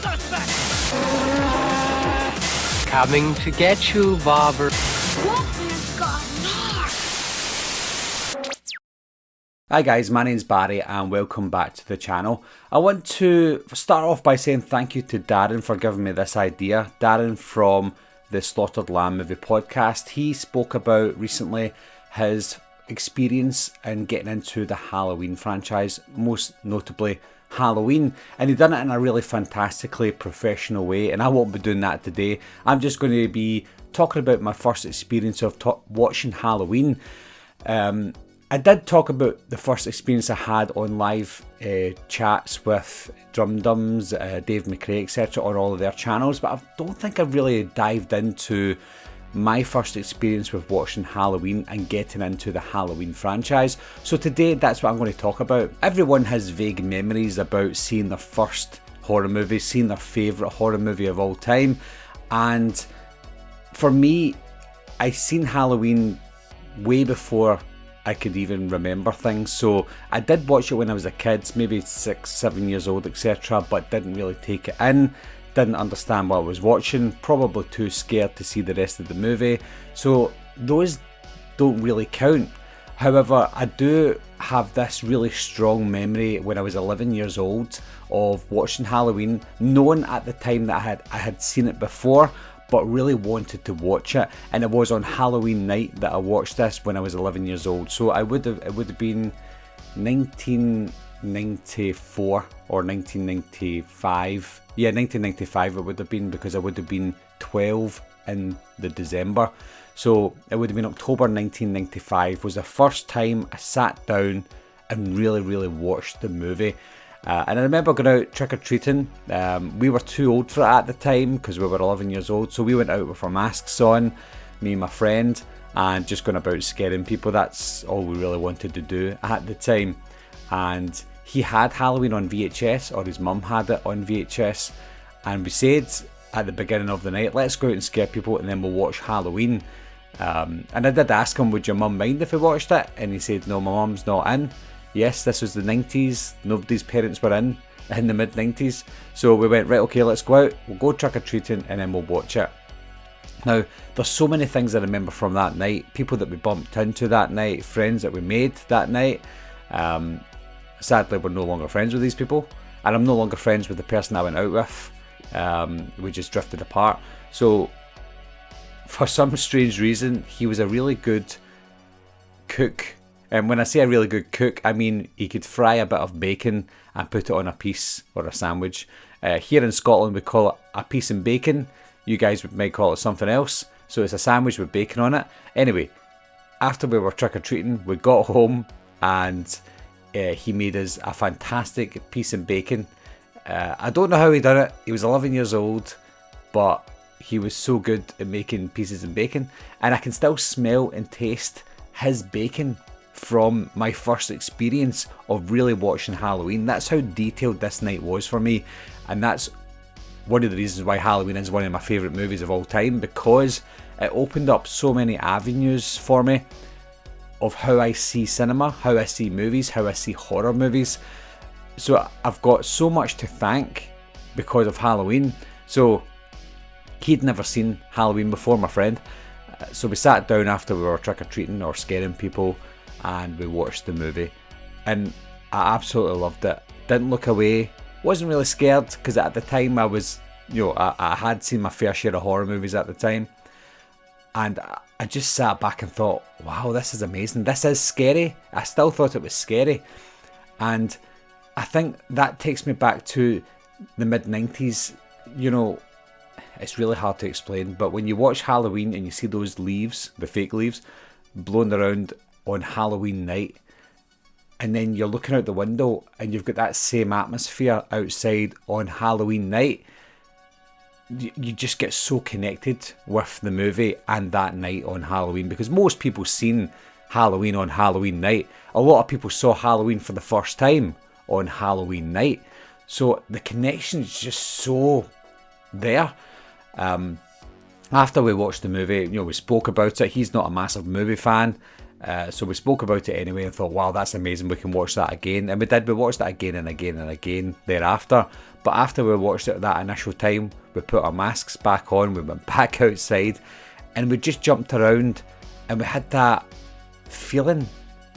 suspect! Coming to get you, Bobber. Walter's got Nards! Hi guys, my name's Barry and welcome back to the channel. I want to start off by saying thank you to Darren for giving me this idea. Darren from the Slaughtered Lamb Movie Podcast. He spoke about recently his experience in getting into the Halloween franchise, most notably Halloween, and he done it in a really fantastically professional way, and I won't be doing that today. I'm just going to be talking about my first experience of watching Halloween. I did talk about the first experience I had on live chats with Drum Dums, Dave McRae, etc. on all of their channels, but I don't think I've really dived into my first experience with watching Halloween and getting into the Halloween franchise. So today, that's what I'm going to talk about. Everyone has vague memories about seeing their first horror movie, seeing their favourite horror movie of all time, and for me, I seen Halloween way before I could even remember things. So I did watch it when I was a kid, maybe 6, 7 years old, etc., but didn't really take it in, didn't understand what I was watching, probably too scared to see the rest of the movie, so those don't really count. However, I do have this really strong memory when I was 11 years old of watching Halloween, knowing at the time that I had seen it before, but really wanted to watch it, and it was on Halloween night that I watched this when I was 11 years old. So it would have been 1994 or 1995. Yeah, 1995 it would have been, because I would have been 12 in the December. So it would have been October 1995 was the first time I sat down and really watched the movie. And I remember going out trick-or-treating. We were too old for it at the time because we were 11 years old, so we went out with our masks on, me and my friend, and just going about scaring people. That's all we really wanted to do at the time. And he had Halloween on VHS, or his mum had it on VHS, and we said at the beginning of the night, let's go out and scare people and then we'll watch Halloween. And I did ask him, would your mum mind if we watched it? And he said, no, my mum's not in. Yes, this was the 90s, nobody's parents were in the mid-90s, so we went, right, okay, let's go out, we'll go trick-or-treating and then we'll watch it. Now, there's so many things I remember from that night, people that we bumped into that night, friends that we made that night. Sadly, we're no longer friends with these people, and I'm no longer friends with the person I went out with. We just drifted apart. So, for some strange reason, he was a really good cook. And when I say a really good cook, I mean he could fry a bit of bacon and put it on a piece or a sandwich. Here in Scotland we call it a piece and bacon. You guys might call it something else. So it's a sandwich with bacon on it. Anyway, after we were trick-or-treating, we got home and he made us a fantastic piece and bacon. I don't know how he done it. He was 11 years old, but he was so good at making pieces and bacon. And I can still smell and taste his bacon from my first experience of really watching Halloween. That's how detailed this night was for me, and that's one of the reasons why Halloween is one of my favourite movies of all time, because it opened up so many avenues for me of how I see cinema, how I see movies, how I see horror movies. So I've got so much to thank because of Halloween. So he'd never seen Halloween before, my friend, so we sat down after we were trick-or-treating or scaring people, and we watched the movie, and I absolutely loved it. Didn't look away, wasn't really scared, because at the time I was, I had seen my fair share of horror movies at the time, and I just sat back and thought, wow, this is amazing, this is scary. I still thought it was scary, and I think that takes me back to the mid-90s. It's really hard to explain, but when you watch Halloween and you see those leaves, the fake leaves, blown around on Halloween night, and then you're looking out the window and you've got that same atmosphere outside on Halloween night, you just get so connected with the movie and that night on Halloween, because most people seen Halloween on Halloween night. A lot of people saw Halloween for the first time on Halloween night, so the connection is just so there. After we watched the movie, we spoke about it. He's not a massive movie fan. So we spoke about it anyway and thought, wow, that's amazing, we can watch that again. And we did, we watched that again and again and again thereafter. But after we watched it that initial time, we put our masks back on, we went back outside, and we just jumped around, and we had that feeling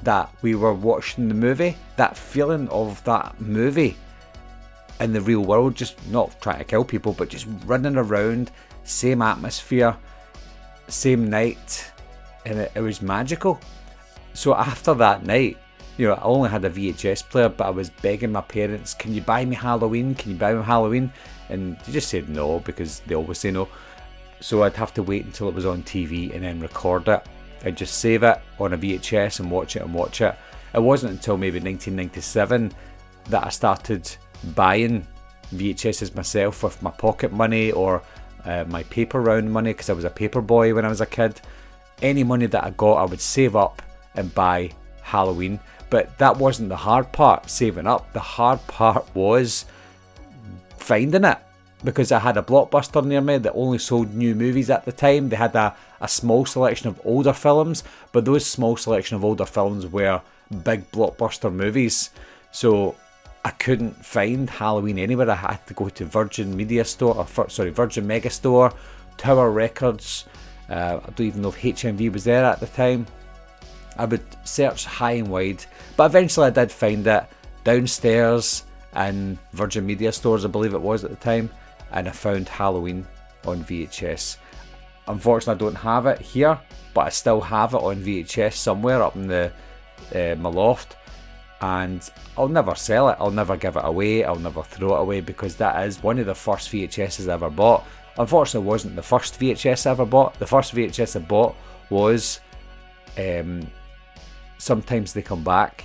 that we were watching the movie, that feeling of that movie in the real world, just not trying to kill people, but just running around, same atmosphere, same night, and it was magical. So after that night, you know, I only had a VHS player, but I was begging my parents, can you buy me Halloween? Can you buy me Halloween? And they just said no, because they always say no. So I'd have to wait until it was on TV and then record it. I'd just save it on a VHS and watch it and watch it. It wasn't until maybe 1997 that I started buying VHSs myself with my pocket money or my paper round money, because I was a paper boy when I was a kid. Any money that I got, I would save up and buy Halloween. But that wasn't the hard part, saving up. The hard part was finding it, because I had a Blockbuster near me that only sold new movies at the time. They had a small selection of older films, but those small selection of older films were big Blockbuster movies. So I couldn't find Halloween anywhere. I had to go to Virgin Virgin Megastore, Tower Records. I don't even know if HMV was there at the time. I would search high and wide, but eventually I did find it downstairs in Virgin Media Stores, I believe it was at the time, and I found Halloween on VHS. Unfortunately, I don't have it here, but I still have it on VHS somewhere up in my loft, and I'll never sell it, I'll never give it away, I'll never throw it away, because that is one of the first VHSs I ever bought. Unfortunately, it wasn't the first VHS I ever bought. The first VHS I bought was Sometimes They Come Back,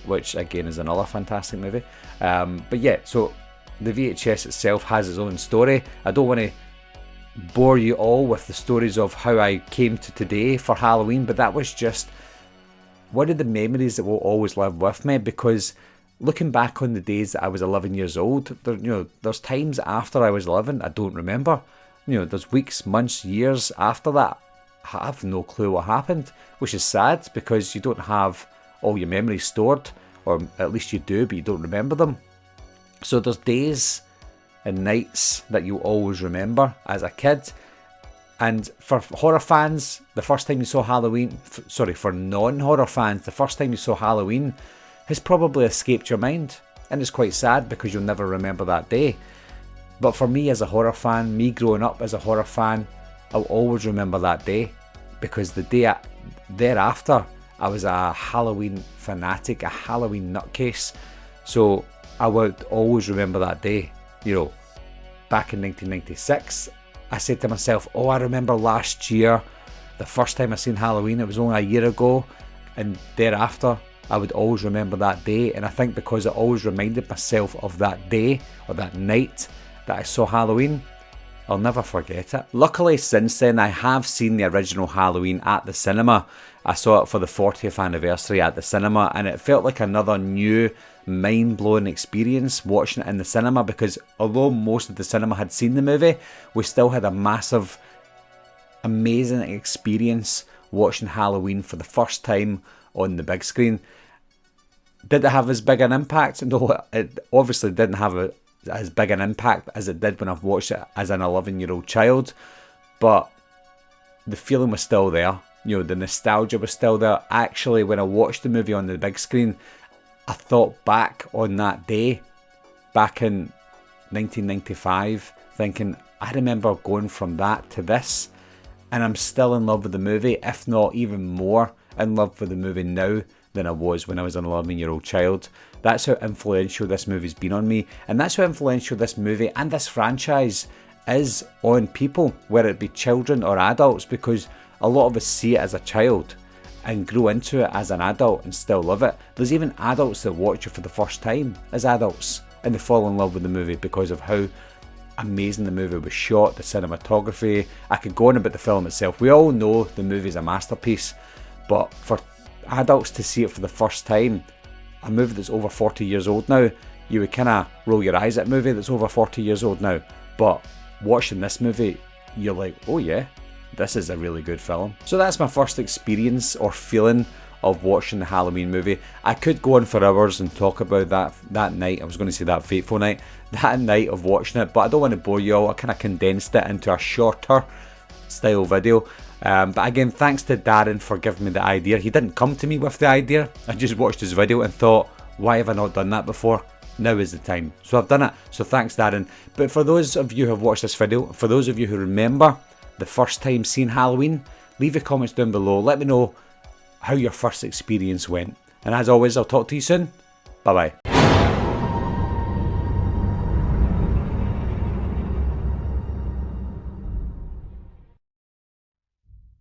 which again is another fantastic movie. But yeah, so the VHS itself has its own story. I don't want to bore you all with the stories of how I came to today for Halloween, but that was just one of the memories that will always live with me, because looking back on the days that I was 11 years old, there's times after I was 11 I don't remember. There's weeks, months, years after that I have no clue what happened, which is sad, because you don't have all your memories stored, or at least you do, but you don't remember them. So there's days and nights that you always remember as a kid. And for horror fans, the first time you saw Halloween, for non-horror fans, the first time you saw Halloween has probably escaped your mind, and it's quite sad because you'll never remember that day. But for me as a horror fan, me growing up as a horror fan, I'll always remember that day, because the day thereafter I was a Halloween fanatic, a Halloween nutcase. So I would always remember that day. Back in 1996, I said to myself, oh, I remember last year, the first time I seen Halloween, it was only a year ago, and thereafter I would always remember that day. And I think because I always reminded myself of that day or that night that I saw Halloween, I'll never forget it. Luckily, since then, I have seen the original Halloween at the cinema. I saw it for the 40th anniversary at the cinema, and it felt like another new, mind-blowing experience watching it in the cinema, because although most of the cinema had seen the movie, we still had a massive, amazing experience watching Halloween for the first time on the big screen. Did it have as big an impact? No, it obviously didn't have as big an impact as it did when I've watched it as an 11-year-old child, but the feeling was still there. The nostalgia was still there. Actually, when I watched the movie on the big screen, I thought back on that day, back in 1995, thinking, I remember going from that to this, and I'm still in love with the movie, if not even more in love with the movie now than I was when I was an 11-year-old child. That's how influential this movie's been on me, and that's how influential this movie and this franchise is on people, whether it be children or adults, because a lot of us see it as a child and grow into it as an adult and still love it. There's even adults that watch it for the first time as adults, and they fall in love with the movie because of how amazing the movie was shot, the cinematography. I could go on about the film itself. We all know the movie's a masterpiece, but for adults to see it for the first time, a movie that's over 40 years old now, you would kind of roll your eyes at a movie that's over 40 years old now. But watching this movie, you're like, oh yeah, this is a really good film. So that's my first experience or feeling of watching the Halloween movie. I could go on for hours and talk about that night. I was going to say that fateful night, that night of watching it, but I don't want to bore you all. I kind of condensed it into a shorter style video. But again, thanks to Darren for giving me the idea. He didn't come to me with the idea. I just watched his video and thought, why have I not done that before? Now is the time. So I've done it. So thanks, Darren. But for those of you who have watched this video, for those of you who remember the first time seeing Halloween, leave your comments down below. Let me know how your first experience went. And as always, I'll talk to you soon. Bye bye.